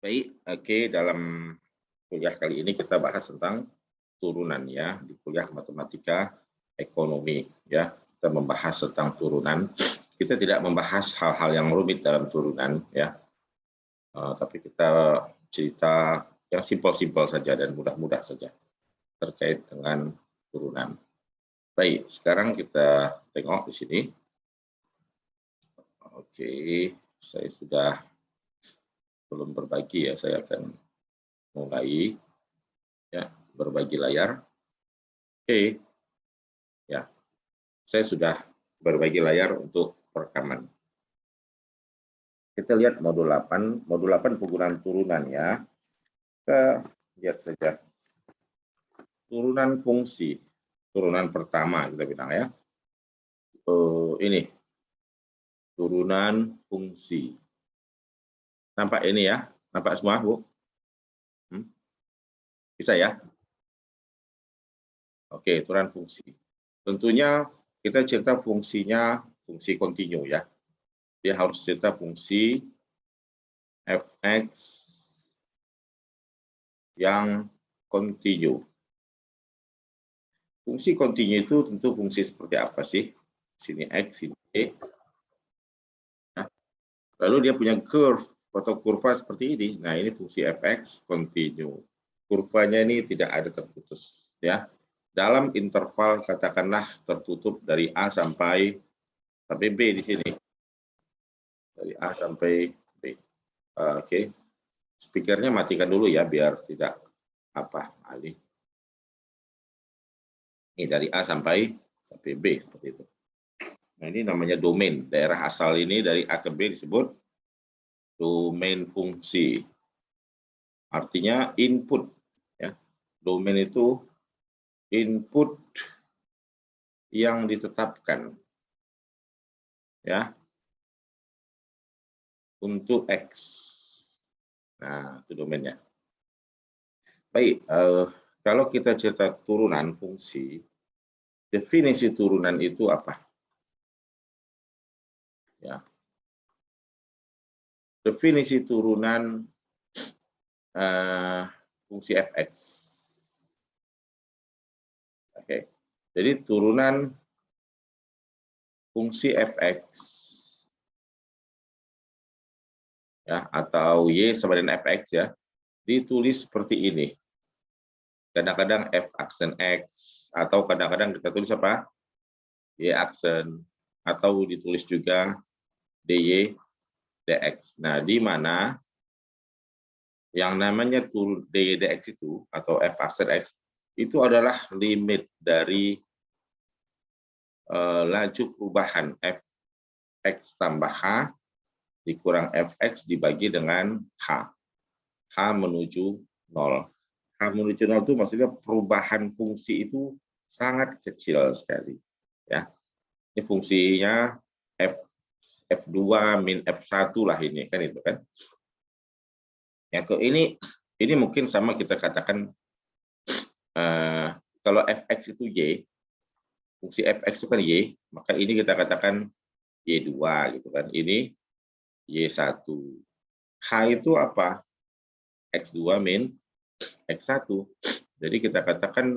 Baik, oke, dalam kuliah kali ini kita bahas tentang turunan ya, di kuliah matematika ekonomi ya. Kita membahas tentang turunan. Kita tidak membahas hal-hal yang rumit dalam turunan ya, tapi kita cerita yang simpel-simpel saja dan mudah-mudah saja terkait dengan turunan. Baik, sekarang kita tengok di sini. Oke, saya sudah belum berbagi ya, saya akan mulai ya, berbagi layar. Oke, ya, saya sudah berbagi layar untuk perekaman. Kita lihat modul 8, penggunaan turunan ya. Kita lihat saja. Turunan fungsi, turunan pertama kita bilang ya. Ini, turunan fungsi. Nampak ini ya? Nampak semua, Bu? Bisa ya? Oke, turunan fungsi. Tentunya kita cerita fungsinya fungsi kontinu ya. Dia harus cerita fungsi fx yang kontinu. Fungsi kontinu itu tentu fungsi seperti apa sih? Sini x, sini y. Nah, lalu dia punya curve atau kurva seperti ini. Nah, ini fungsi fx kontinu. Kurvanya ini tidak ada terputus ya. Dalam interval katakanlah tertutup dari A sampai B di sini. Dari A sampai B. Oke. Speakernya matikan dulu ya biar tidak alih. Ini dari A sampai B seperti itu. Nah, ini namanya domain. Daerah asal ini dari A ke B disebut domain fungsi. Artinya input ya. Domain itu input yang ditetapkan ya untuk X. Nah, itu domainnya. Baik, kalau kita cerita turunan fungsi, definisi turunan itu apa? Ya. Definisi turunan fungsi fx. Oke. Jadi turunan fungsi fx ya atau y sama dengan fx ya ditulis seperti ini. Kadang-kadang f aksen x atau kadang-kadang kita tulis apa? Y aksen atau ditulis juga dy dx. Nah, di mana yang namanya turun dy dx itu atau f aksen x itu adalah limit dari laju perubahan fx tambah h dikurang fx dibagi dengan h. H menuju 0. H menuju 0 itu maksudnya perubahan fungsi itu sangat kecil sekali. Ya. Ini fungsinya F2 min F1 lah ini kan itu kan. Ya, ini mungkin sama kita katakan kalau fx itu y, fungsi fx itu kan y, maka ini kita katakan y2 gitu kan. Ini y1. H itu apa? X2 min X1. Jadi kita katakan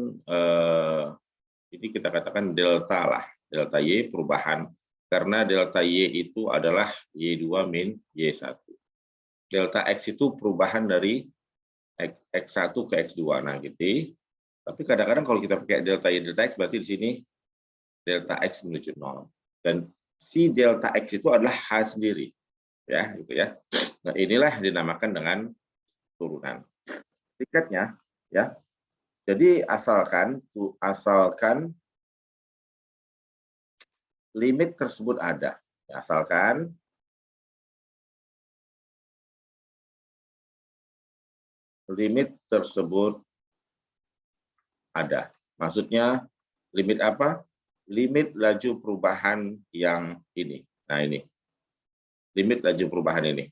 ini kita katakan delta lah, delta Y perubahan karena delta Y itu adalah Y2 min Y1. Delta X itu perubahan dari X1 ke X2. Nah, gitu. Tapi kadang-kadang kalau kita pakai delta Y delta X berarti di sini delta X menuju 0. Dan si delta X itu adalah H sendiri. Ya, gitu ya. Nah, inilah dinamakan dengan turunan. Singkatnya ya. Jadi asalkan limit tersebut ada. Asalkan limit tersebut ada. Maksudnya limit apa? Limit laju perubahan yang ini. Nah, ini. Limit laju perubahan ini.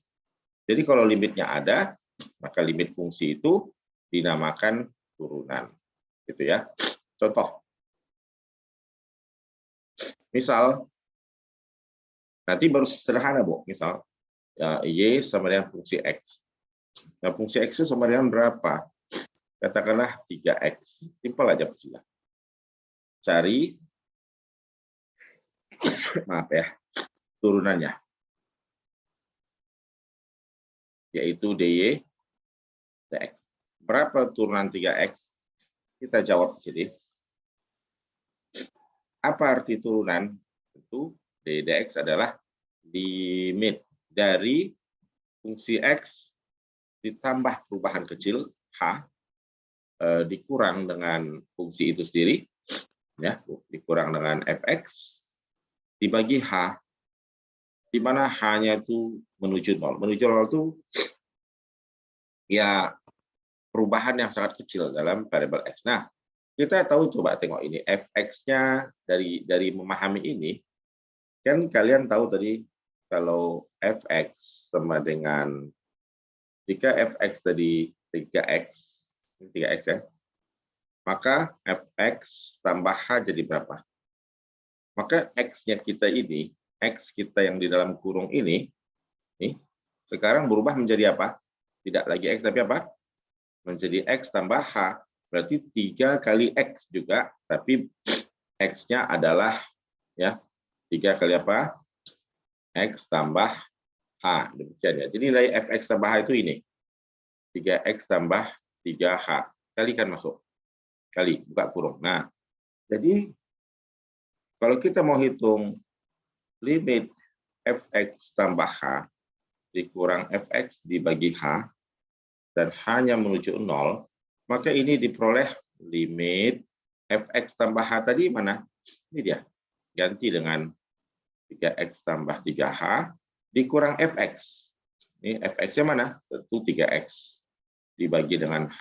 Jadi kalau limitnya ada, maka limit fungsi itu dinamakan turunan. Gitu ya. Contoh. Misal nanti baru sederhana, Bu. Misal ya, y sama dengan fungsi x. Nah, fungsi X itu sama dengan berapa? Katakanlah 3X. Simpel aja, Pak. Cari, maaf ya, turunannya, yaitu dy dx. Berapa turunan 3X? Kita jawab di sini. Apa arti turunan? Tentu dy dx adalah limit dari fungsi X ditambah perubahan kecil H dikurang dengan fungsi itu sendiri, ya, dikurang dengan fx dibagi H, di mana H-nya itu menuju 0. Menuju 0 itu ya perubahan yang sangat kecil dalam variabel X. Nah, kita tahu, coba tengok ini, fx-nya dari memahami ini, kan kalian tahu tadi kalau fx sama dengan, jika fx tadi 3x ya, maka fx tambah h jadi berapa? Maka x-nya kita ini, x kita yang di dalam kurung ini, nih, sekarang berubah menjadi apa? Tidak lagi x, tapi apa? Menjadi x tambah h. Berarti 3 kali x juga, tapi x-nya adalah ya 3 kali apa? X tambah h. Demikian ya. Jadi nilai fx tambah h itu ini. 3x tambah 3h. Kalikan masuk. Kali, buka kurung. Nah, jadi kalau kita mau hitung limit fx tambah h dikurang fx dibagi h, dan h-nya menuju 0, maka ini diperoleh limit fx tambah h tadi mana? Ini dia. Ganti dengan 3x tambah 3h dikurang fx. Ini fx-nya mana? Tentu 3x. Dibagi dengan h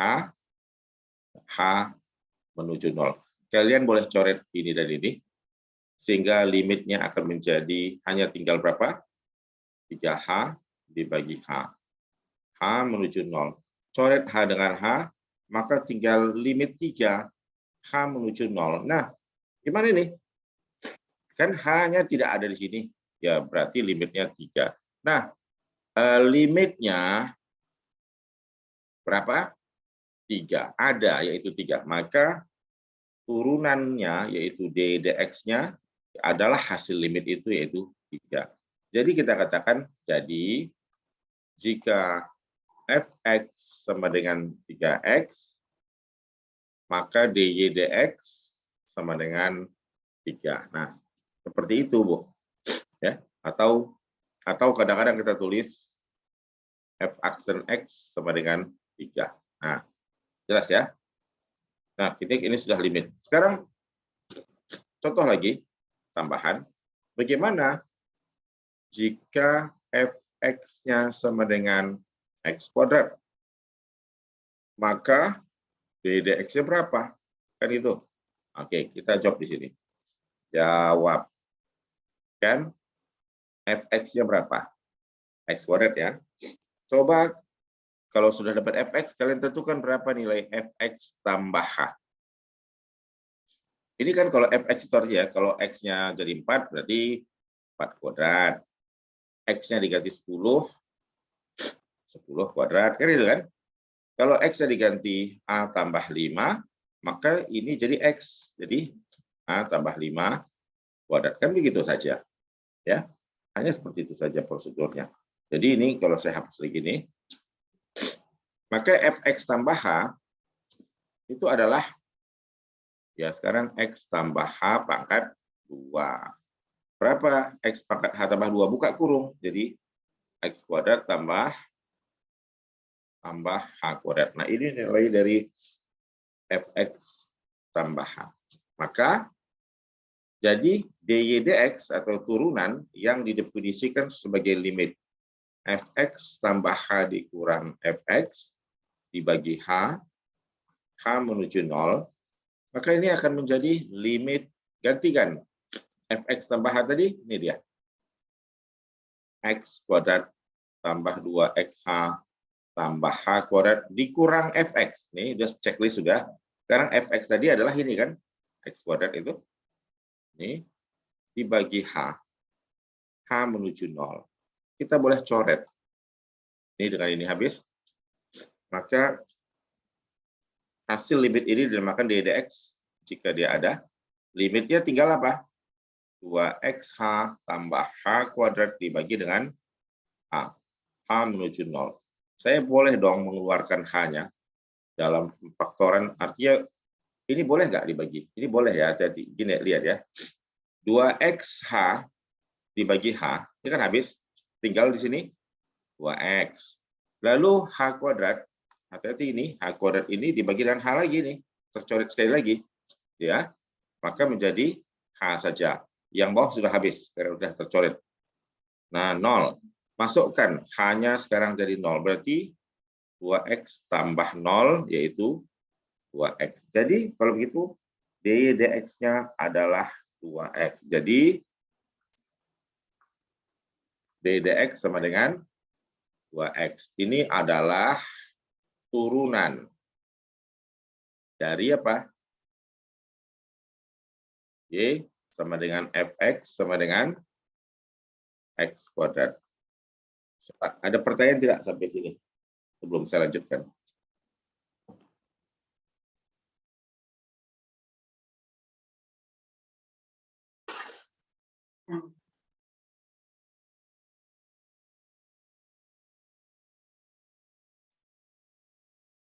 menuju 0. Kalian boleh coret ini dan ini, sehingga limitnya akan menjadi hanya tinggal berapa? 3h dibagi h. H menuju 0. Coret h dengan h, maka tinggal limit 3. H menuju 0. Nah, gimana ini? Kan h-nya tidak ada di sini. Ya, berarti limitnya 3. Nah, limitnya berapa? 3. Ada, yaitu 3. Maka turunannya, yaitu d dx-nya, adalah hasil limit itu, yaitu 3. Jadi kita katakan, jadi jika fx sama dengan 3x, maka dy dx sama dengan 3. Nah, seperti itu, Bu. Ya, atau kadang-kadang kita tulis f aksen x sama dengan 3. Nah, jelas ya? Nah, titik ini sudah limit. Sekarang contoh lagi, tambahan. Bagaimana jika fx-nya sama dengan x kuadrat? Maka d dx-nya berapa? Kan itu. Oke, kita jawab di sini. Jawab. Kan fx-nya berapa? X kuadrat ya. Coba kalau sudah dapat fx, kalian tentukan berapa nilai fx tambah h. Ini kan kalau fx itu artinya, kalau x-nya jadi 4, berarti 4 kuadrat. X-nya diganti 10 kuadrat. Kan itu kan? Kalau x-nya diganti a tambah 5, maka ini jadi x. Jadi a tambah 5 kuadrat. Kan begitu saja. Ya, hanya seperti itu saja prosedurnya. Jadi ini kalau saya hapus lagi ini, maka fx tambah h itu adalah, ya sekarang x tambah h pangkat 2. Berapa x pangkat h tambah 2? Buka kurung. Jadi x kuadrat tambah h kuadrat. Nah, ini nilai dari fx tambah h. Maka jadi dy dx atau turunan yang didefinisikan sebagai limit fx tambah h dikurang fx dibagi h menuju 0, maka ini akan menjadi limit, gantikan fx tambah h tadi, ini dia. X kuadrat tambah 2xh tambah h kuadrat dikurang fx. Nih, udah checklist sudah. Sekarang fx tadi adalah ini kan, x kuadrat itu. Ini dibagi h menuju 0. Kita boleh coret. Ini dengan ini habis. maka hasil limit ini dinamakan dx jika dia ada. Limitnya tinggal apa? 2xh tambah h kuadrat dibagi dengan h. H menuju 0. Saya boleh dong mengeluarkan h-nya dalam faktoran, artinya ini boleh nggak dibagi? Ini boleh ya, hati-hati. Gini, lihat ya. 2xh dibagi h, ini kan habis. Tinggal di sini 2x. Lalu h kuadrat, hati-hati ini, h kuadrat ini dibagi dengan h lagi nih. Tercoret sekali lagi. Ya, maka menjadi h saja. Yang bawah sudah habis, karena sudah tercoret. Nah, 0. Masukkan h-nya sekarang jadi 0. Berarti 2x tambah 0, yaitu 2x. Jadi, kalau begitu, dx-nya adalah 2x. Jadi, dx sama dengan 2x. Ini adalah turunan dari apa? Y sama dengan fx sama dengan x kuadrat. Ada pertanyaan tidak sampai sini? Sebelum saya lanjutkan.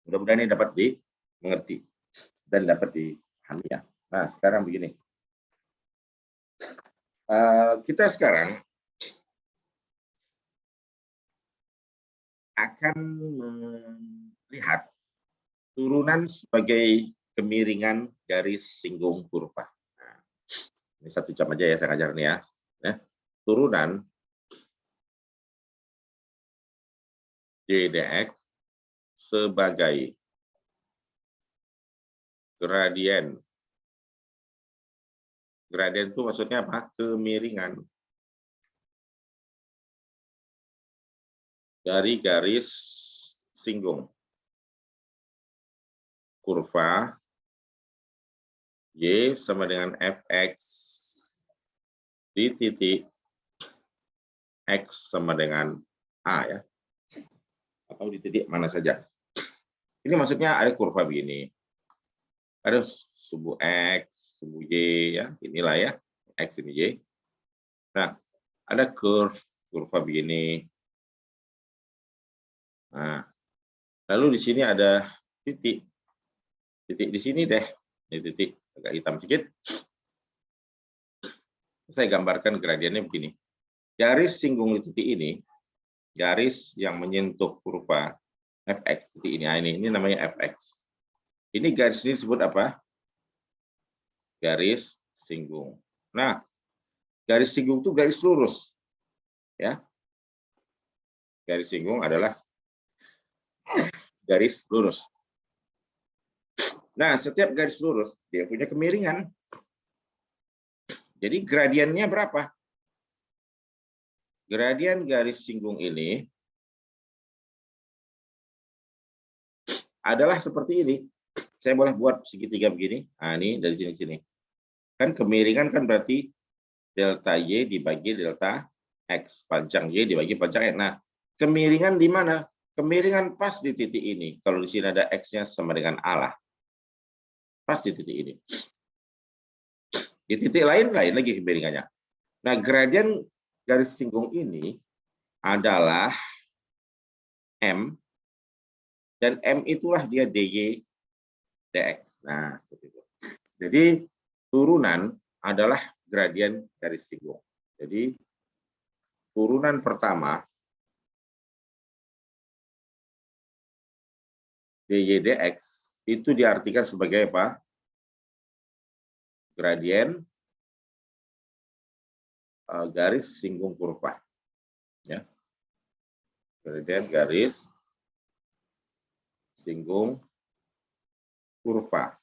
Mudah-mudahan ini dapat dimengerti dan dapat dipahami ya. Nah, sekarang begini. Kita sekarang akan melihat turunan sebagai kemiringan garis singgung kurva. Nah, ini 1 jam aja ya saya ngajar nih ya. Turunan dx sebagai gradien. Gradien itu maksudnya apa? Kemiringan dari garis singgung kurva y sama dengan fx di titik x sama dengan a ya, atau di titik mana saja. Ini maksudnya ada kurva begini, ada subu x, subu y ya, inilah ya x ini y. Nah, ada kurva begini. Nah, lalu di sini ada titik di sini deh, ini titik agak hitam sedikit. Saya gambarkan gradiennya begini. Garis singgung di titik ini, garis yang menyentuh kurva fx titik ini. Nah, ini namanya fx. Ini garis ini disebut apa? Garis singgung. Nah, garis singgung itu garis lurus, ya. Garis singgung adalah garis lurus. Nah, setiap garis lurus dia punya kemiringan. Jadi gradiennya berapa? Gradien garis singgung ini adalah seperti ini. Saya boleh buat segitiga begini. Nah, ini dari sini ke sini. Kan kemiringan kan berarti delta Y dibagi delta X. Panjang Y dibagi panjang X. Nah, kemiringan di mana? Kemiringan pas di titik ini. Kalau di sini ada X-nya sama dengan A lah. Pas di titik ini. Di titik lain lagi kemiringannya. Nah, gradien garis singgung ini adalah M, dan M itulah dia dy dx. Nah, seperti itu. Jadi turunan adalah gradien garis singgung. Jadi turunan pertama dy dx itu diartikan sebagai apa? Gradien garis singgung kurva. Ya. Gradien garis singgung kurva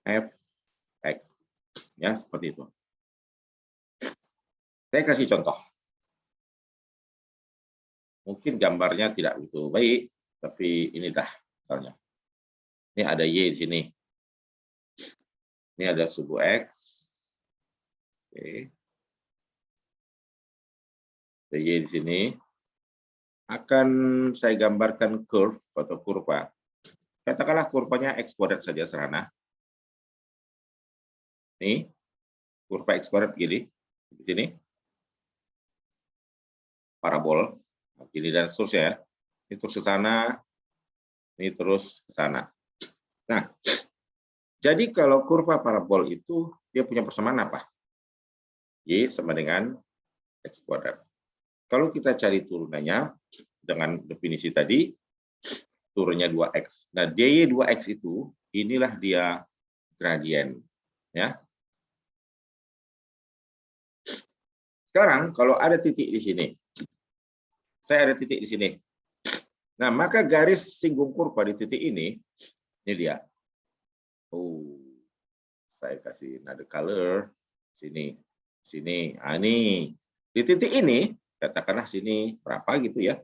fx. Ya, seperti itu. Saya kasih contoh. Mungkin gambarnya tidak begitu baik, tapi ini dah misalnya. Ini ada Y di sini. Ini ada subu X. Oke. Ada Y di sini. akan saya gambarkan curve atau kurva. Katakanlah kurvanya x kuadrat saja sederhana. Ini kurva x kuadrat begini, di sini parabol, ini dan seterusnya ya. Ini terus ke sana, ini terus ke sana. Nah, jadi kalau kurva parabol itu dia punya persamaan apa? Y sama dengan x kuadrat. Kalau kita cari turunannya dengan definisi tadi, turunnya 2x. Nah, dy 2x itu inilah dia gradien, ya. Sekarang kalau ada titik di sini, saya ada titik di sini. Nah, maka garis singgung kurva di titik ini dia. Oh, saya kasih another color sini, sini. Ah, ini di titik ini, katakanlah sini berapa gitu ya?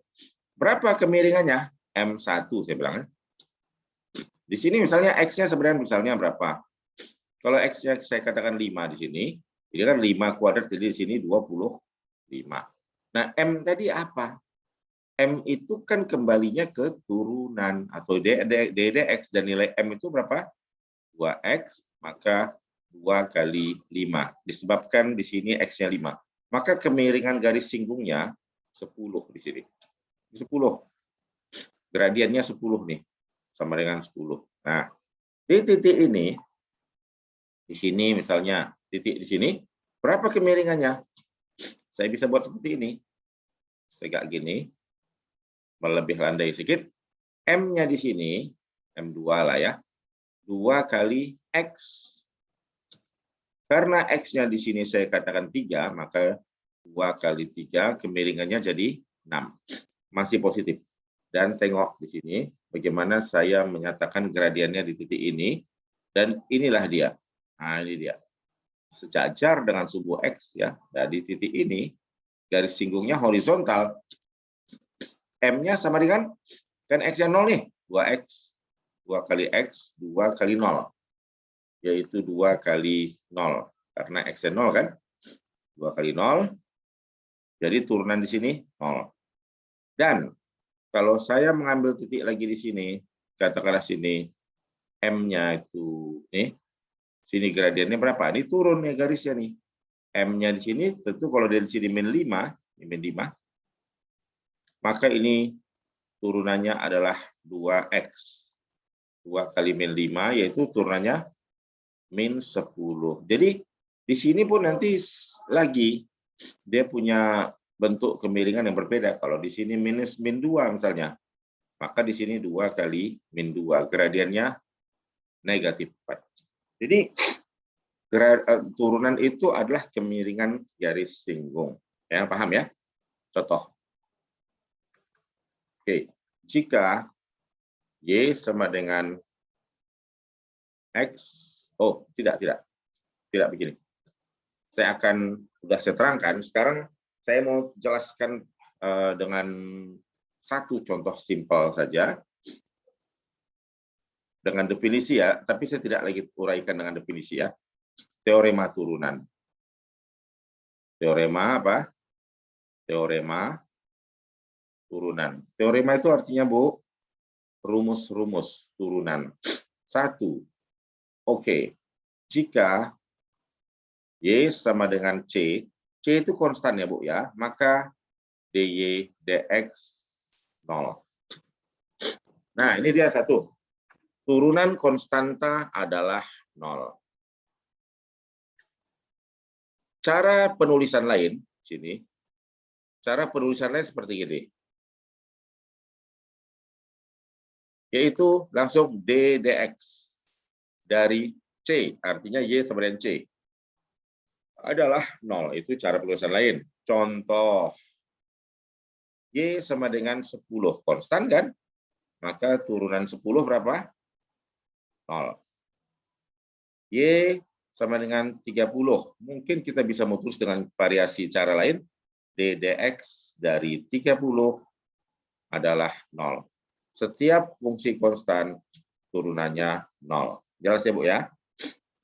Berapa kemiringannya? M1 saya bilang. Di sini misalnya x-nya sebenarnya misalnya berapa? Kalau x-nya saya katakan 5 di sini, ini kan 5 kuadrat, jadi di sini 25. Nah, M tadi apa? M itu kan kembalinya ke turunan atau ddx, dan nilai M itu berapa? 2x, maka 2 kali 5. Disebabkan di sini x-nya 5. Maka kemiringan garis singgungnya 10 di sini. 10. Gradiennya 10 nih. Sama dengan 10. Nah, di titik ini, di sini misalnya, titik di sini, berapa kemiringannya? Saya bisa buat seperti ini. Segak gini, melebih landai sedikit. M-nya di sini, M2 lah ya, 2 kali X. Karena X-nya di sini saya katakan 3, maka 2 kali 3 kemiringannya jadi 6. Masih positif. Dan tengok di sini bagaimana saya menyatakan gradiennya di titik ini, dan inilah dia. Nah, ini dia. Sejajar dengan sumbu X ya. Nah, di titik ini garis singgungnya horizontal. M-nya sama dengan kan X-nya 0 nih, 2X. 2 kali X, 2 kali 0. Yaitu 2 kali 0. Karena X-nya 0 kan. 2 kali 0. Jadi turunan di sini 0. Dan kalau saya mengambil titik lagi di sini, katakanlah sini M-nya itu nih, sini gradiennya berapa? Ini turun nih garisnya nih. M-nya di sini tentu kalau dari sini min 5, maka ini turunannya adalah 2x. 2 kali min 5 yaitu turunannya min 10. Jadi di sini pun nanti lagi dia punya bentuk kemiringan yang berbeda. Kalau di sini minus min 2 misalnya, maka di sini 2 kali min 2. Gradiennya negatif 4. Jadi turunan itu adalah kemiringan garis singgung. Yang paham ya? Contoh. Oke, jika Y sama dengan X, oh tidak begini. Saya akan, sudah saya terangkan, sekarang saya mau jelaskan dengan satu contoh simpel saja, dengan definisi ya, tapi saya tidak lagi uraikan dengan definisi ya. Teorema turunan. Teorema apa? Teorema turunan. Teorema itu artinya, Bu, rumus-rumus turunan. 1. Oke, jika Y sama dengan C, C itu konstan ya, Bu ya, maka dy dx 0. Nah, ini dia satu. Turunan konstanta adalah 0. Cara penulisan lain sini, cara penulisan lain seperti ini. Yaitu langsung d dx dari C, artinya Y sama dengan C adalah 0. Itu cara penulisan lain. Contoh, Y sama dengan 10. Konstan kan? Maka turunan 10 berapa? 0. Y sama dengan 30. Mungkin kita bisa menulis dengan variasi cara lain. D dx dari 30 adalah 0. Setiap fungsi konstan turunannya 0. Jelas ya, Bu ya?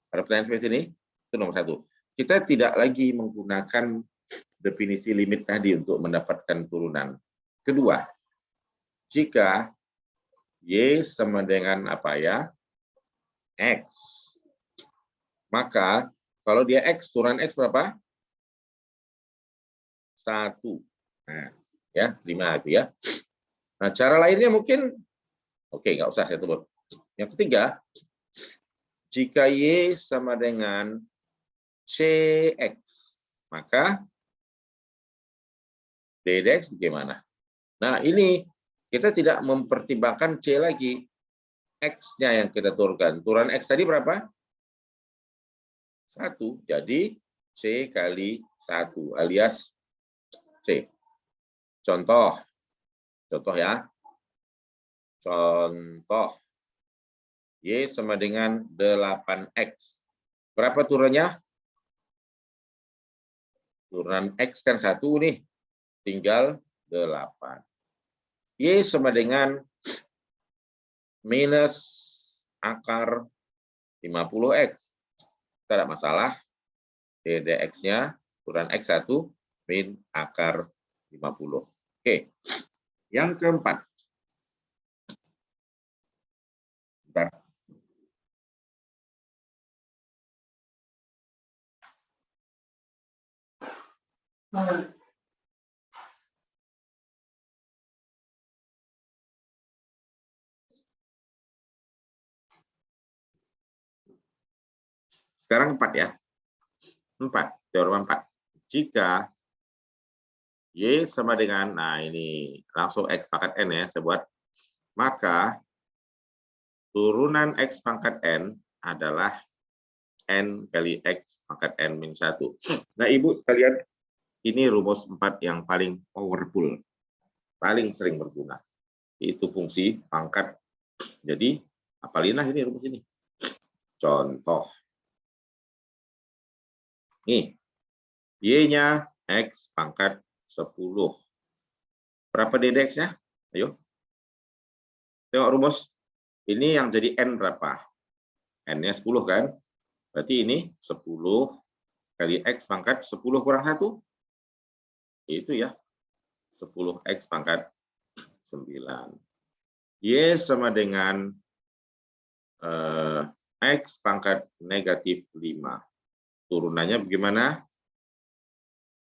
Ada pertanyaan seperti ini? Itu nomor 1. Kita tidak lagi menggunakan definisi limit tadi untuk mendapatkan turunan. Kedua, jika Y sama dengan apa ya? X. Maka kalau dia X, turunan X berapa? 1. Nah, ya, terima itu ya. Nah, cara lainnya mungkin, oke, nggak usah saya tebak. Yang ketiga, jika Y sama dengan CX, maka DDX bagaimana? Nah, ini kita tidak mempertimbangkan C lagi. X-nya yang kita turunkan. Turunan X tadi berapa? 1. Jadi, C kali 1 alias C. Contoh ya. Contoh. Y sama dengan 8X. Berapa turunannya? Turunan X kan 1 nih. Tinggal 8. Y sama dengan minus akar 50X. Tidak ada masalah. DDX-nya turunan X1 min akar 50. Oke. Yang keempat. Bentar. Sekarang 4 ya. 4. Teorema 4. Jika Y sama dengan, nah ini langsung X pangkat N ya, saya buat. Maka turunan X pangkat N adalah N kali X pangkat N min 1. Nah, Ibu sekalian, ini rumus 4 yang paling powerful, paling sering berguna. Itu fungsi pangkat. Jadi, apalinlah ini rumus ini. Contoh. Nih, Y-nya X pangkat 10. Berapa DDX-nya? Ayo. Tengok rumus. Ini yang jadi N berapa? N-nya 10 kan? Berarti ini 10 kali X pangkat 10 kurang 1. Itu ya. 10X pangkat 9. Y sama dengan X pangkat negatif 5. Turunannya bagaimana?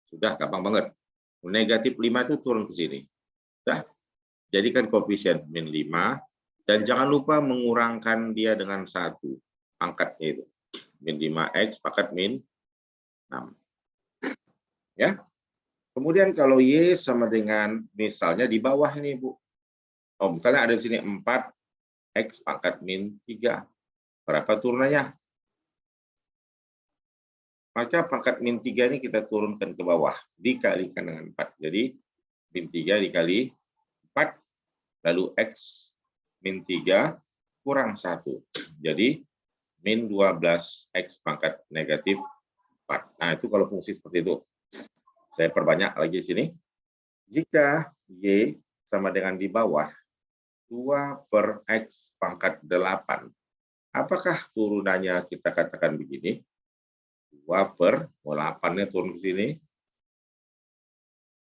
Sudah gampang banget. Negatif 5 itu turun ke sini. Sudah. Jadikan koefisien min 5. Dan jangan lupa mengurangkan dia dengan 1. Pangkatnya itu. Min 5X pangkat min 6. Ya. Kemudian kalau Y sama dengan, misalnya di bawah ini, Bu. Oh, misalnya ada di sini 4X pangkat min 3. Berapa turunannya? Maka pangkat min 3 ini kita turunkan ke bawah. Dikalikan dengan 4. Jadi, min 3 dikali 4. Lalu X min 3 kurang 1. Jadi, min 12X pangkat negatif 4. Nah, itu kalau fungsi seperti itu. Saya perbanyak lagi di sini. Jika Y sama dengan di bawah 2 per X pangkat 8. Apakah turunannya kita katakan begini? 2 per 8-nya turun ke sini.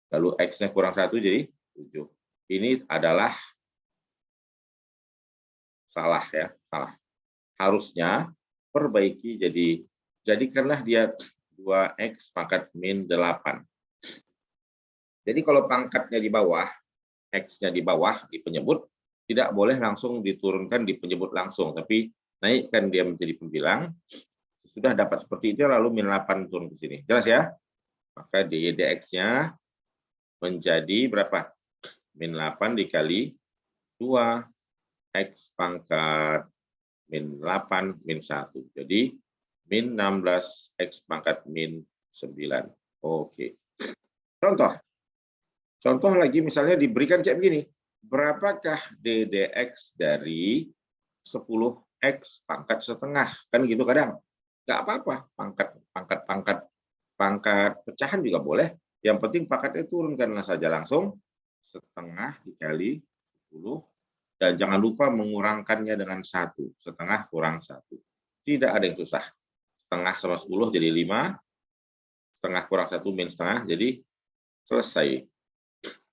Lalu X-nya kurang 1 jadi 7. Ini adalah salah ya, salah. Harusnya perbaiki jadikanlah dia 2X pangkat min 8. Jadi kalau pangkatnya di bawah, X-nya di bawah di penyebut, tidak boleh langsung diturunkan di penyebut langsung, tapi naikkan dia menjadi pembilang. Sudah dapat seperti itu, lalu min 8 turun ke sini. Jelas ya? Maka DX-nya menjadi berapa? Min 8 dikali 2X pangkat min 8 min 1. Jadi min 16X pangkat min 9. Oke. Contoh lagi misalnya diberikan kayak begini. Berapakah DDX dari 10X pangkat setengah? Kan gitu kadang. Nggak apa-apa. Pangkat pecahan juga boleh. Yang penting pangkatnya turunkanlah saja langsung. Setengah dikali 10. Dan jangan lupa mengurangkannya dengan 1. Setengah kurang 1. Tidak ada yang susah. Setengah sama 10 jadi 5. Setengah kurang 1 min setengah. Jadi selesai.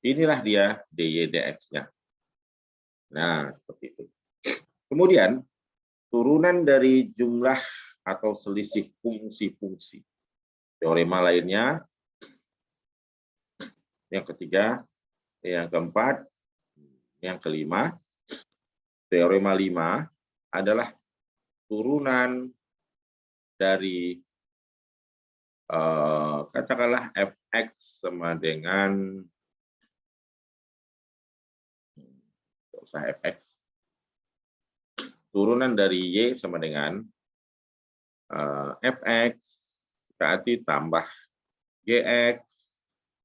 Inilah dia DY dx-nya. Nah, seperti itu. Kemudian, turunan dari jumlah atau selisih fungsi-fungsi. Teorema lainnya, yang ketiga, yang keempat, yang kelima, teorema 5 adalah turunan dari katakanlah fx sama dengan usah fx, turunan dari y sama dengan fx berarti tambah gx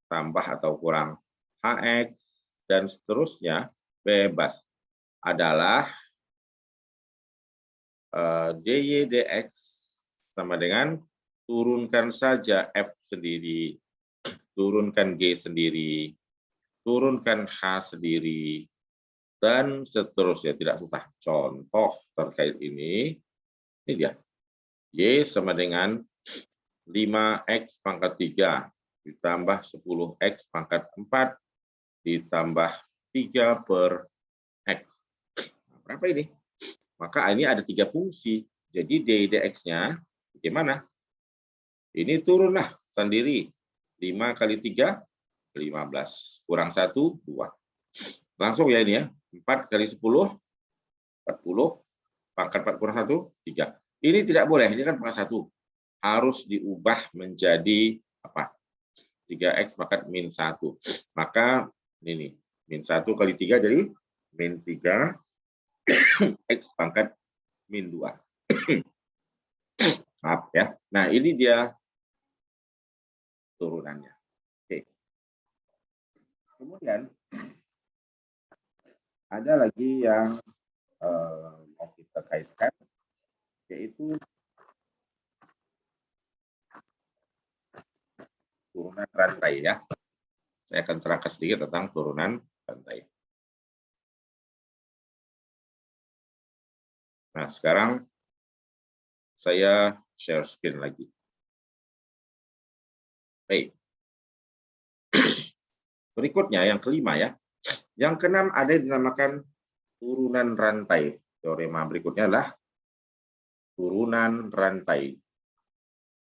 tambah atau kurang hx dan seterusnya bebas adalah dy dx sama dengan turunkan saja f sendiri, turunkan g sendiri, turunkan h sendiri, dan seterusnya, tidak susah. Contoh terkait ini dia. Y sama dengan 5x pangkat 3 ditambah 10x pangkat 4 ditambah 3 per x. Nah, berapa ini? Maka ini ada 3 fungsi. Jadi dy dx-nya bagaimana? Ini turunlah sendiri. 5 kali 3, 15. Kurang 1, 2. Langsung ya ini ya. 4 kali 10, 40. Pangkat 4 kurang 1, 3. Ini tidak boleh. Ini kan pangkat 1. Harus diubah menjadi apa? 3x pangkat min 1. Maka ini min 1 kali 3 jadi min 3 x pangkat min 2. Maaf ya. Nah, ini dia turunannya. Oke. Kemudian ada lagi yang mau kita kaitkan, yaitu turunan rantai ya. Saya akan terangkan sedikit tentang turunan rantai. Nah, sekarang saya share screen lagi. Baik. Berikutnya yang kelima ya. Yang keenam ada yang dinamakan turunan rantai. Teorema berikutnya adalah turunan rantai.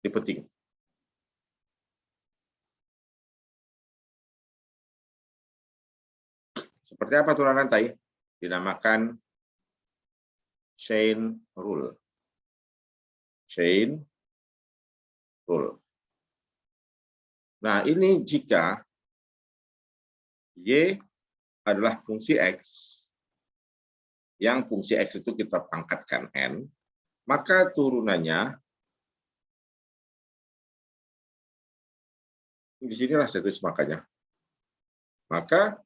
Ini penting. Seperti apa turunan rantai? Dinamakan chain rule. Chain rule. Nah, ini jika Y adalah fungsi X, yang fungsi X itu kita pangkatkan N, maka turunannya, disinilah saya tulis makanya. Maka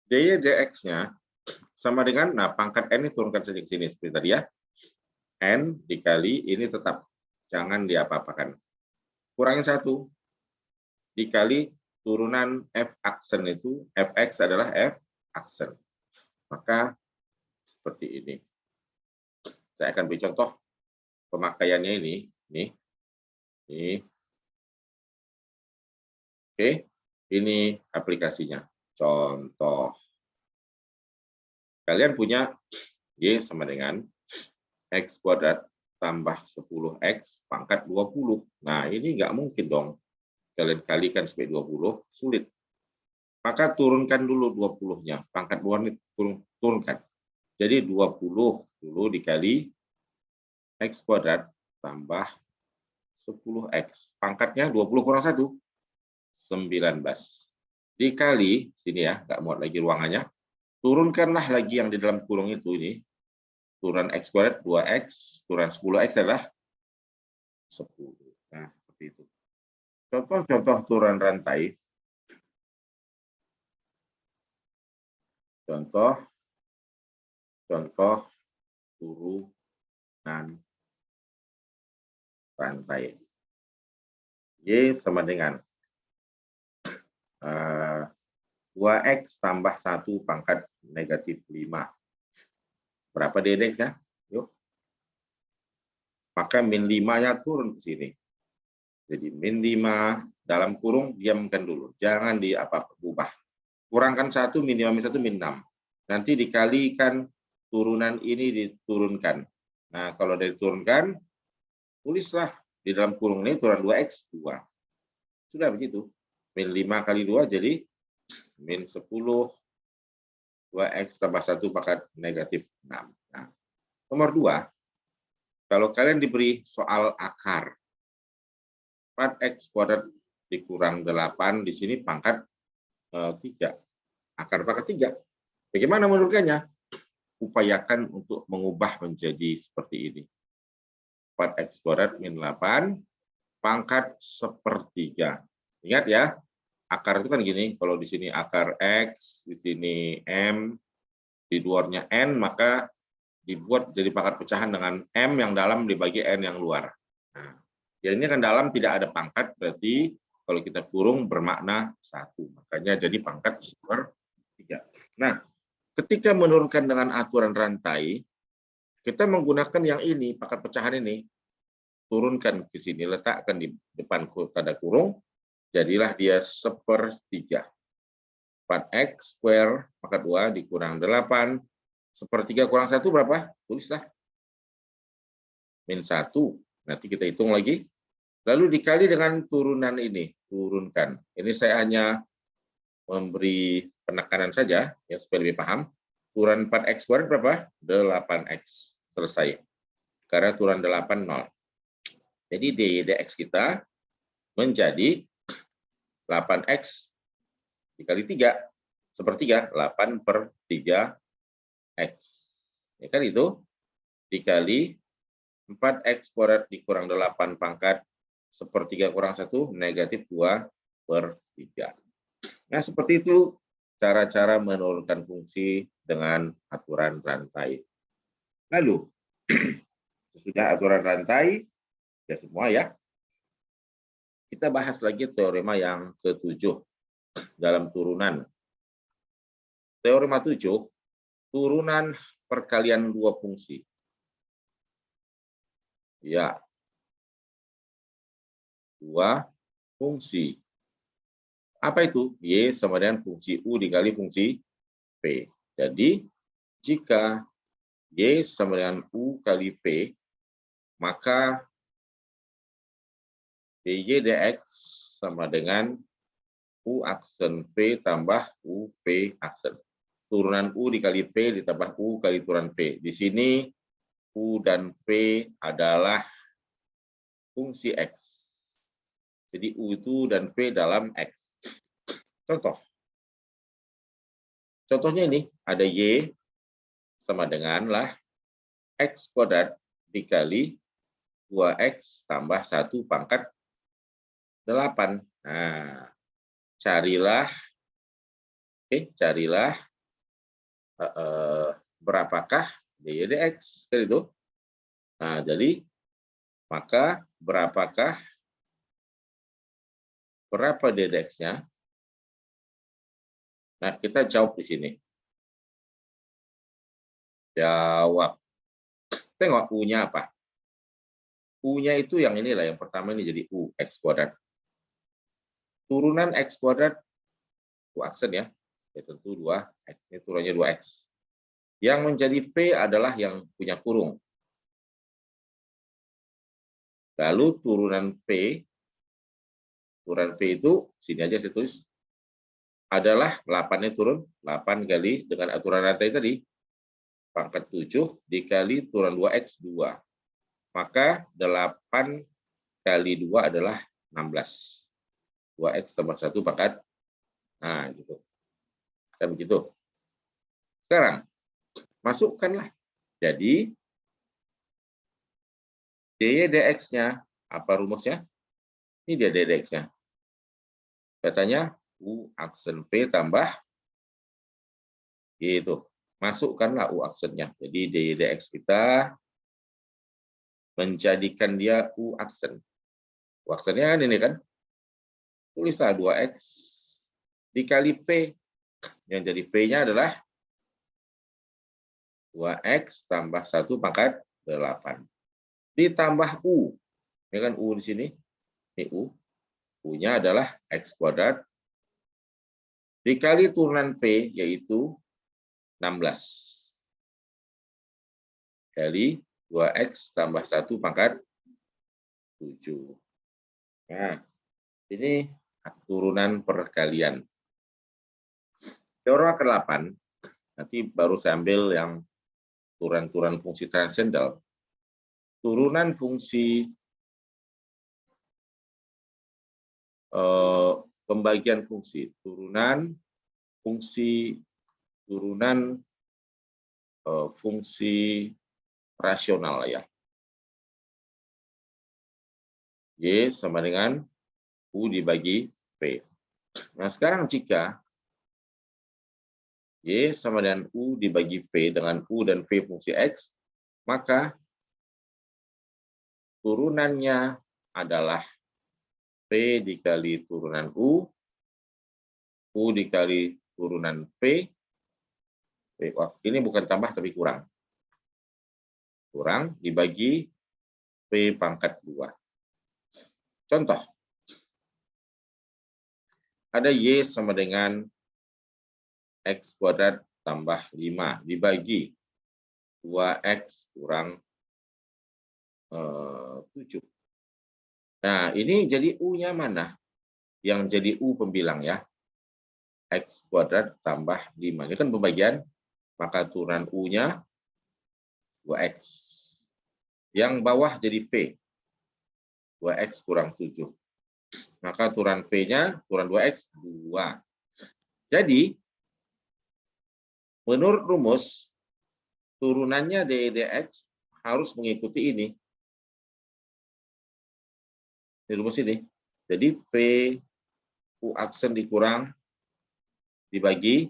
dy dx-nya sama dengan, nah pangkat N ini turunkan saja ke sini, seperti tadi ya. N dikali, ini tetap, jangan diapa-apakan. Kurangin 1, dikali turunan f aksen itu, fx adalah f aksen. Maka seperti ini. Saya akan beri contoh pemakaiannya ini. Nih. Oke, ini aplikasinya. Contoh. Kalian punya Y sama dengan X kuadrat tambah 10X pangkat 20. Nah, ini nggak mungkin dong. Kalian kalikan sampai 20, sulit. Maka turunkan dulu 20-nya. Pangkat 2 ini turunkan. Jadi 20 dulu dikali X kuadrat tambah 10X. Pangkatnya 20 kurang 1, 19. Dikali, sini ya, nggak muat lagi ruangannya. Turunkanlah lagi yang di dalam kurung itu ini. Turunan X kuadrat 2X, turunan 10X adalah 10. Nah, seperti itu. Contoh-contoh turunan rantai. Contoh turunan rantai. Y sama dengan 2X tambah 1 pangkat negatif 5. Berapa ddx ya? Yuk. Maka min 5-nya turun ke sini. Jadi min 5 dalam kurung diamkan dulu. Jangan di apa-apa ubah. Kurangkan 1, min 5 min 1 min 6. nanti dikalikan turunan ini diturunkan. Nah, kalau diturunkan, tulislah di dalam kurung ini turunan 2X, 2. Sudah begitu. Min 5 kali 2 jadi min 10, 2X tambah 1 pangkat negatif 6. Nah, nomor 2, kalau kalian diberi soal akar, 4X kuadrat dikurang 8, di sini pangkat 3. Akar pangkat 3. Bagaimana menurutkannya? Upayakan untuk mengubah menjadi seperti ini. 4X kuadrat min 8, pangkat 1/3. Ingat ya, akar itu kan gini, kalau di sini akar X, di sini M, di luarnya N, maka dibuat jadi pangkat pecahan dengan M yang dalam dibagi N yang luar. Nah, ya ini kan dalam tidak ada pangkat, berarti kalau kita kurung bermakna 1. Makanya jadi pangkat 1/3. Nah, ketika menurunkan dengan aturan rantai, kita menggunakan yang ini, pangkat pecahan ini, turunkan ke sini, letakkan di depan tanda kurung, jadilah dia 1/3. 4X square pangkat 2 dikurang 8, 1/3 kurang 1 berapa? Tulislah. Min 1. Nanti kita hitung lagi. Lalu dikali dengan turunan ini, turunkan. Ini saya hanya memberi penekanan saja, ya supaya lebih paham. Turunan 4X kuadrat berapa? 8X. Selesai. Karena turunan 8, 0. Jadi dx kita menjadi 8X dikali 3, 1/3, 8/3X. Ya kan itu? Dikali 4X kuadrat dikurang 8 pangkat 1/3 kurang 1, negatif 2/3. Nah, seperti itu cara-cara menurunkan fungsi dengan aturan rantai. Lalu, sesudah aturan rantai, ya semua ya, kita bahas lagi teorema yang ke-7 dalam turunan. Teorema 7, turunan perkalian dua fungsi. Ya, dua fungsi. Apa itu? Y sama dengan fungsi U dikali fungsi P. Jadi, jika Y sama dengan U kali P, maka dy dx sama dengan U aksen V tambah U V aksen. Turunan U dikali V ditambah U kali turunan V. Di sini U dan V adalah fungsi X. Jadi U itu dan V dalam X. Contoh. Contohnya ini, ada Y sama dengan lah X kuadrat dikali 2X tambah 1 pangkat 8. Nah, carilah berapakah dy dx itu. Nah, jadi maka berapa ddx-nya? Nah, kita jawab di sini. Jawab. Tengok U-nya apa? U-nya itu yang inilah, yang pertama ini jadi U, X kuadrat. Turunan X kuadrat, U aksen ya. Ya tentu 2X, ini turunannya 2X. Yang menjadi V adalah yang punya kurung. Lalu turunan V itu, sini aja saya tulis, adalah 8-nya turun, 8 kali dengan aturan rantai tadi, pangkat 7 dikali turunan 2X, 2. Maka 8 kali 2 adalah 16. 2X tambah 1 pangkat, nah gitu. Dan begitu. Sekarang, masukkanlah. Jadi, dy dx-nya, apa rumusnya? Ini dia dy dx-nya. Katanya, U aksen V tambah, gitu. Masukkanlah U aksennya. Jadi dy dx kita menjadikan dia U aksen. U aksennya kan ini kan. Tulislah 2X dikali V. Yang jadi V-nya adalah 2X tambah 1 pangkat 8. Ditambah U. Ini kan U di sini. Ini U. U-nya adalah X kuadrat. Dikali turunan V, yaitu 16. Kali 2X tambah 1 pangkat 7. Nah, ini turunan perkalian. Teorema ke-8, nanti baru saya ambil yang turunan fungsi transcendental. Turunan fungsi pembagian fungsi, turunan fungsi rasional ya. Y sama dengan U dibagi V. Nah, sekarang jika Y sama dengan U dibagi V dengan U dan V fungsi X, maka turunannya adalah V dikali turunan U dikali turunan V. Wah, ini bukan tambah tapi kurang. Kurang dibagi V pangkat 2. Contoh. Ada Y sama dengan X kuadrat tambah 5 dibagi 2X kurang 7. Nah, ini jadi U-nya mana? Yang jadi U pembilang ya. X kuadrat tambah 5. Ini kan pembagian, maka turunan U-nya 2X. Yang bawah jadi V. 2X kurang 7. Maka turunan V-nya, turunan 2X, 2. Jadi, menurut rumus, turunannya dx harus mengikuti ini. Ini rumus ini. Jadi, V U aksen dikurang, dibagi.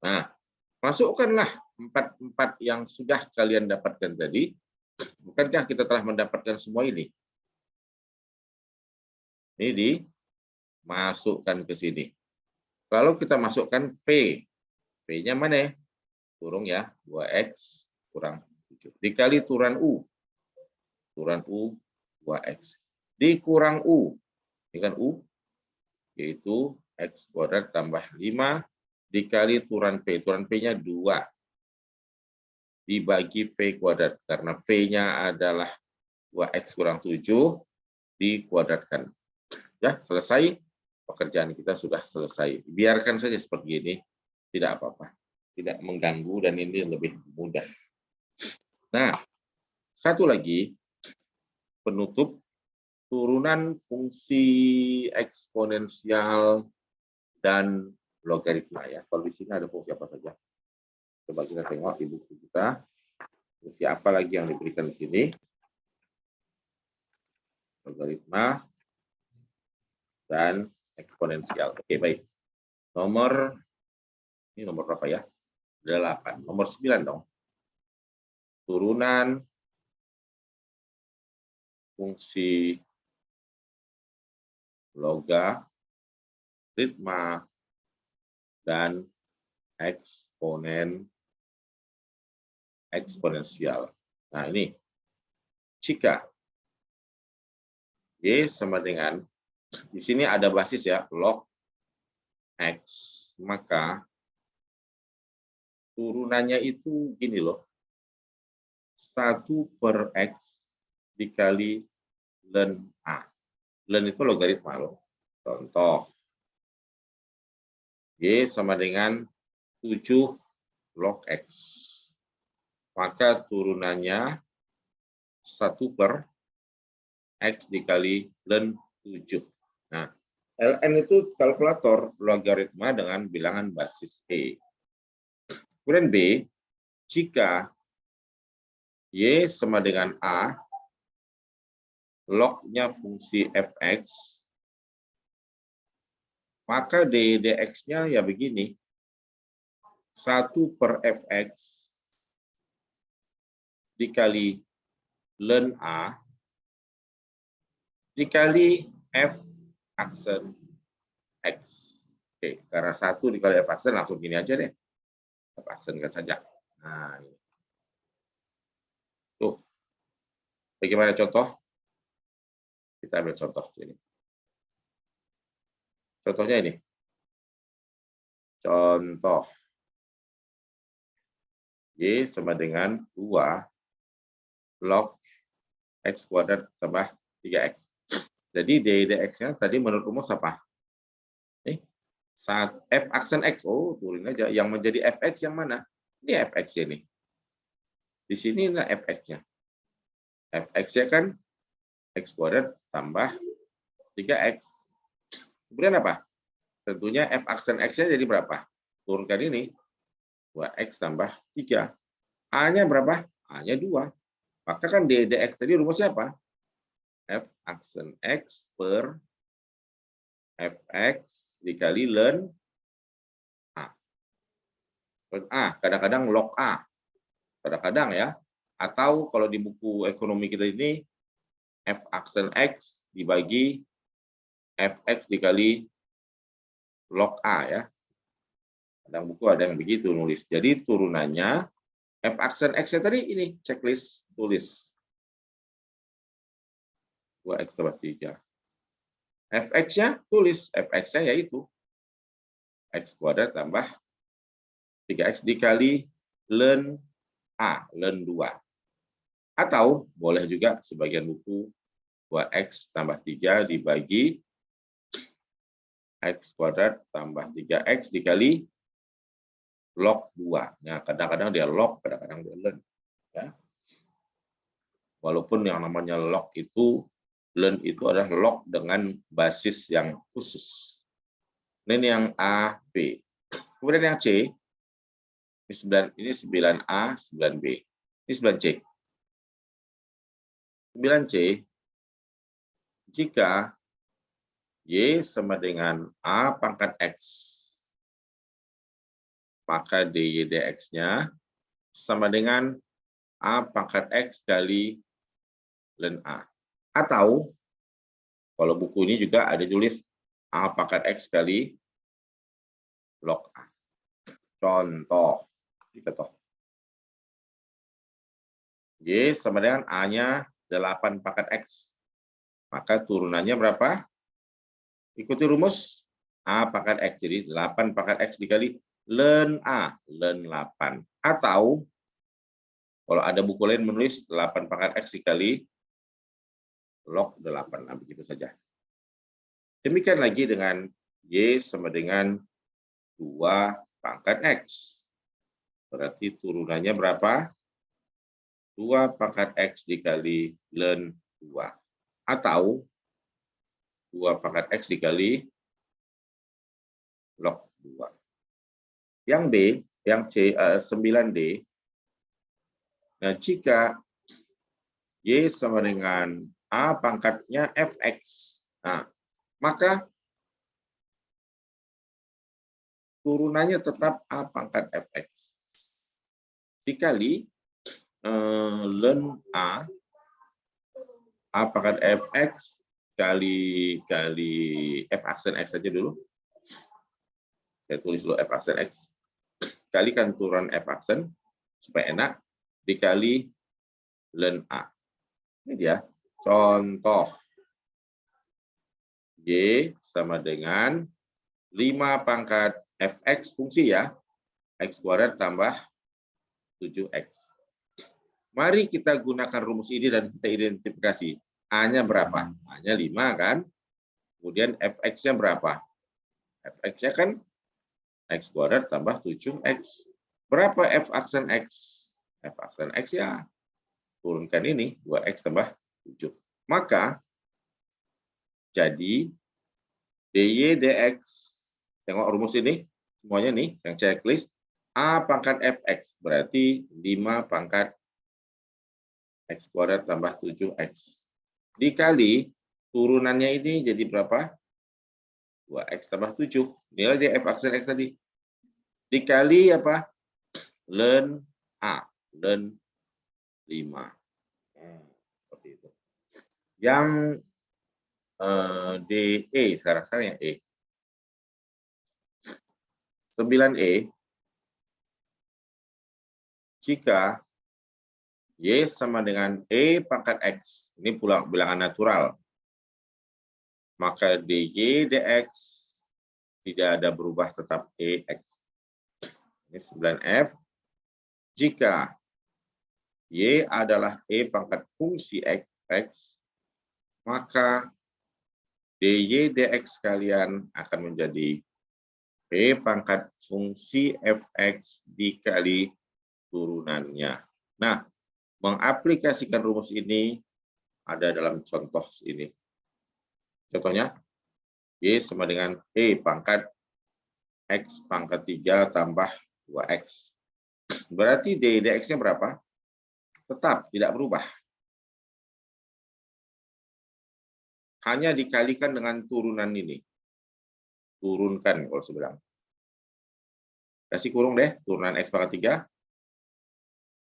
Nah, masukkanlah 4 yang sudah kalian dapatkan tadi. Bukankah kita telah mendapatkan semua ini? Ini dimasukkan ke sini. Kalau kita masukkan V, V-nya mana? Kurung ya, 2X kurang 7. Dikali turunan U. Turunan U 2X. Dikurang U. Ini kan U, yaitu X kuadrat tambah 5 dikali turunan V. Turunan V-nya 2. Dibagi V kuadrat. Karena V-nya adalah 2X kurang 7, dikuadratkan. Ya, selesai. Pekerjaan kita sudah selesai. Biarkan saja seperti ini. Tidak apa-apa. Tidak mengganggu dan ini lebih mudah. Nah, satu lagi. Penutup turunan fungsi eksponensial dan logaritma ya. Kalau di sini ada fungsi apa saja? Coba kita tengok di buku kita. Fungsi apa lagi yang diberikan di sini? Logaritma dan eksponensial. Oke, baik. Ini nomor berapa ya? 8. Nomor 9 dong. Turunan fungsi logaritma dan eksponensial. Nah, ini jika Y sama dengan, di sini ada basis ya, log X, maka turunannya itu gini loh, 1/X dikali ln A. Ln itu logaritma loh. Contoh, Y sama dengan 7 log X. Maka turunannya 1/X dikali ln 7. Nah, ln itu kalkulator logaritma dengan bilangan basis E. Kemudian B, jika Y sama dengan A, lognya fungsi fx, maka dx-nya ya begini, 1/Fx dikali ln A dikali f aksen X. Oke, karena 1 dikali f aksen langsung gini aja deh. F aksen kan saja. Nah, ini. Tuh. Bagaimana contoh? Kita ambil contoh ini. Contohnya ini. Contoh. Y sama dengan 2 log X kuadrat tambah 3X. Jadi dx-nya tadi menurut rumus apa? Saat F aksen X, oh turunin aja. Yang menjadi Fx yang mana? Ini Fx ini. Di sini lah Fx-nya. Fx-nya kan X kuadrat tambah 3X. Kemudian apa? Tentunya F aksen X-nya jadi berapa? Turunkan ini. 2X tambah 3. A-nya berapa? A-nya 2. Maka kan dx tadi rumusnya apa? F aksen X per Fx dikali ln A. Kadang-kadang log A. Kadang-kadang ya. Atau kalau di buku ekonomi kita ini, F aksen X dibagi Fx dikali log A ya. Kadang buku ada yang begitu nulis. Jadi turunannya F aksen X-nya tadi ini, checklist, tulis. 2X tambah 3. Fx-nya tulis, Fx-nya yaitu X kuadrat tambah 3X dikali ln A, ln 2. Atau boleh juga sebagian buku 2X tambah 3 dibagi X kuadrat tambah 3X dikali log 2. Nah, kadang-kadang dia log, kadang-kadang dia ln. Ya. Walaupun yang namanya log itu, ln itu adalah log dengan basis yang khusus. Ini yang A, B. Kemudian yang C, ini 9A, 9B. Ini 9C. 9C, jika Y sama dengan A pangkat X, maka dy dx-nya sama dengan A pangkat X kali ln A. Atau, kalau buku ini juga ada tulis A pangkat X kali log A. Contoh, Y sama dengan A-nya 8 pangkat X. Maka turunannya berapa? Ikuti rumus A pangkat X. Jadi 8 pangkat X dikali ln A, ln 8. Atau, kalau ada buku lain menulis 8 pangkat X dikali log 8. Nah, begitu saja. Demikian lagi dengan Y sama dengan 2 pangkat X. Berarti turunannya berapa? 2 pangkat X dikali ln 2. Atau 2 pangkat X dikali log 2. Yang D, yang C, 9D. Nah, jika Y sama dengan A pangkatnya Fx. Nah, maka turunannya tetap A pangkat Fx. Dikali ln A pangkat Fx kali F aksen X saja dulu. Saya tulis dulu F aksen X. Kalikan turunan F aksen supaya enak. Dikali ln A. Ini dia. Contoh. Y sama dengan 5 pangkat Fx fungsi ya. X kuadrat tambah 7X. Mari kita gunakan rumus ini dan kita identifikasi. A-nya berapa? A-nya 5 kan? Kemudian Fx-nya berapa? Fx-nya kan X kuadrat tambah 7X. Berapa F aksen X? F aksen X ya. Turunkan ini, 2X tambah 7. Maka, jadi dy dx, tengok rumus ini, semuanya nih, yang checklist, A pangkat Fx, berarti 5 pangkat X kuadrat tambah 7X. Dikali, turunannya ini jadi berapa? 2X tambah 7. Nilai di F aksen X tadi. Dikali apa? Ln A, ln 5. Seperti itu. Yang DE, sekarang yang E. 9E, jika Y sama dengan E pangkat X, ini bilangan natural, maka dy dx tidak ada berubah, tetap EX. Ini 9F. Jika Y adalah E pangkat fungsi X, maka dy dx kalian akan menjadi P pangkat fungsi fx dikali turunannya. Nah, mengaplikasikan rumus ini ada dalam contoh ini. Contohnya, Y sama dengan E pangkat X pangkat 3 tambah 2X. Berarti dy dx-nya berapa? Tetap tidak berubah. Hanya dikalikan dengan turunan ini. Turunkan kalau saya bilang. Kasih kurung deh, turunan X pangkat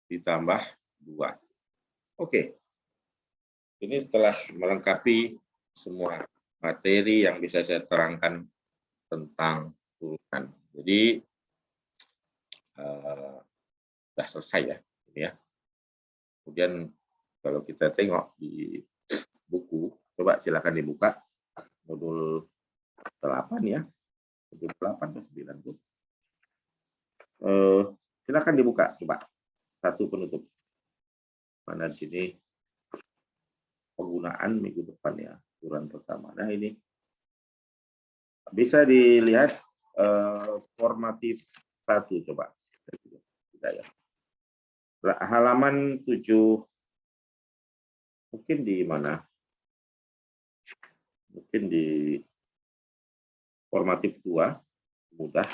3 ditambah 2. Oke. Ini setelah melengkapi semua materi yang bisa saya terangkan tentang turunan. Jadi, sudah selesai ya. Ini ya. Kemudian kalau kita tengok di buku, coba silakan dibuka modul 8 ya. Modul 8 atau 9 tuh. Silakan dibuka coba. Satu penutup. Mana di sini penggunaan minggu depan ya, aturan pertama. Nah ini bisa dilihat formatif 1 coba. Tidak ya. Halaman 7 mungkin di mana? Mungkin di formatif 2 mudah.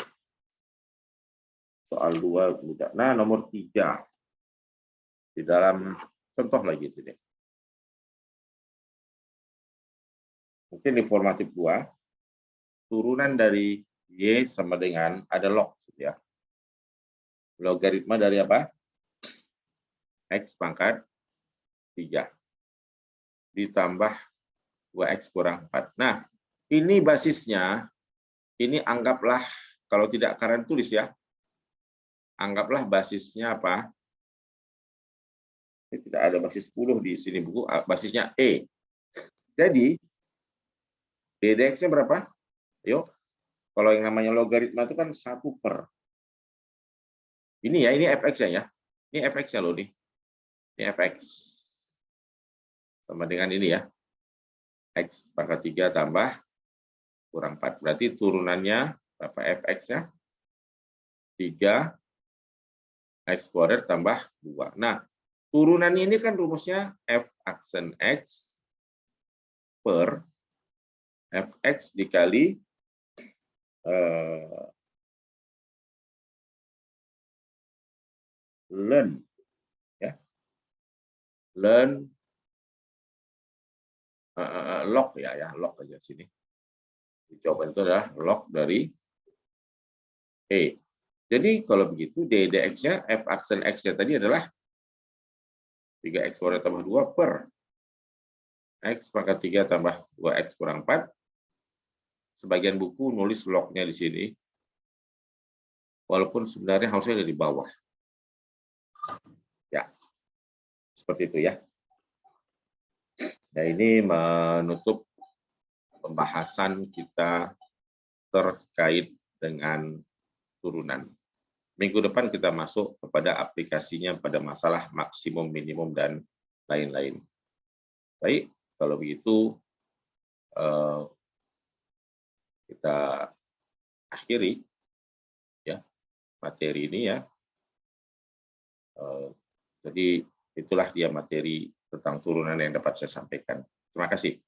Soal 2 mudah. Nah, nomor 3 di dalam contoh lagi sini. Mungkin di formatif 2 turunan dari Y sama dengan ada log ya. Logaritma dari apa? X pangkat 3 ditambah 2X kurang 4. Nah, ini basisnya, ini anggaplah, kalau tidak kalian tulis ya, anggaplah basisnya apa? Ini tidak ada basis 10 di sini buku, basisnya E. Jadi, ddx-nya berapa? Yuk, kalau yang namanya logaritma itu kan 1 per. Ini ya, ini fx-nya ya. Ini fx-nya loh nih. Ini fx. Sama dengan ini ya. X pangkat 3 tambah kurang 4. Berarti turunannya berapa fx-nya? 3 X kuadrat tambah 2. Nah, turunan ini kan rumusnya f aksen X per fx dikali ln ya, ln log ya, log aja sini. Jawaban itu adalah log dari E. Jadi kalau begitu ddx-nya f aksen x-nya tadi adalah 3x kuadrat tambah 2 per x pangkat 3 tambah 2x kurang 4. Sebagian buku nulis lognya di sini. Walaupun sebenarnya harusnya ada di bawah. Ya. Seperti itu ya. Nah, ini menutup pembahasan kita terkait dengan turunan. Minggu depan kita masuk kepada aplikasinya pada masalah maksimum, minimum, dan lain-lain. Baik, kalau begitu kita akhiri ya materi ini ya. Jadi itulah dia materi tentang turunan yang dapat saya sampaikan. Terima kasih.